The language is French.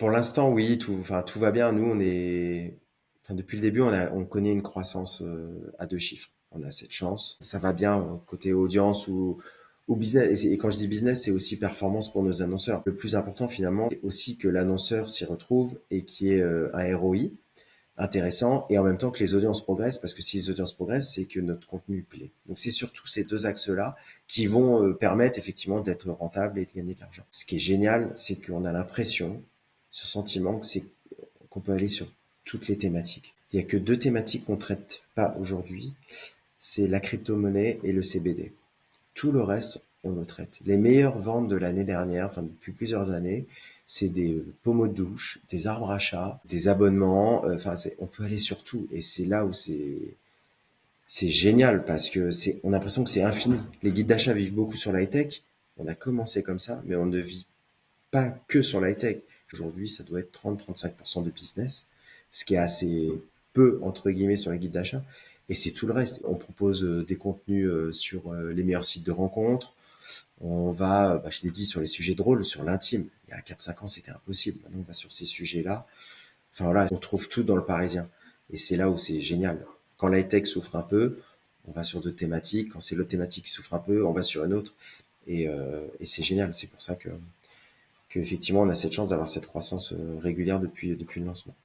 Pour l'instant, oui, tout va bien. Nous, depuis le début, on connaît une croissance à 2 chiffres. On a cette chance. Ça va bien côté audience ou business. Et quand je dis business, c'est aussi performance pour nos annonceurs. Le plus important, finalement, c'est aussi que l'annonceur s'y retrouve et qu'il y ait un ROI intéressant et en même temps que les audiences progressent, parce que si les audiences progressent, c'est que notre contenu plaît. Donc c'est surtout ces deux axes-là qui vont permettre effectivement d'être rentable et de gagner de l'argent. Ce qui est génial, c'est qu'on a l'impression, ce sentiment qu'on peut aller sur toutes les thématiques. Il n'y a que deux thématiques qu'on traite pas aujourd'hui, c'est la crypto-monnaie et le CBD. Tout le reste, on le traite. Les meilleures ventes de l'année dernière, enfin depuis plusieurs années, c'est des pommeaux de douche, des arbres à chat, des abonnements. On peut aller sur tout. Et c'est là où c'est génial parce que on a l'impression que c'est infini. Les guides d'achat vivent beaucoup sur la high-tech. On a commencé comme ça, mais on ne vit pas que sur la high-tech. Aujourd'hui, ça doit être 30-35% de business, ce qui est assez peu, entre guillemets, sur les guides d'achat. Et c'est tout le reste. On propose des contenus sur les meilleurs sites de rencontres. On va, je l'ai dit, sur les sujets drôles, sur l'intime. Il y a 4-5 ans, c'était impossible. Maintenant, on va sur ces sujets-là. Enfin voilà, on trouve tout dans le Parisien. Et c'est là où c'est génial. Quand l'high-tech souffre un peu, on va sur d'autres thématiques. Quand c'est l'autre thématique qui souffre un peu, on va sur une autre. Et c'est génial. C'est pour ça que effectivement, on a cette chance d'avoir cette croissance régulière depuis le lancement.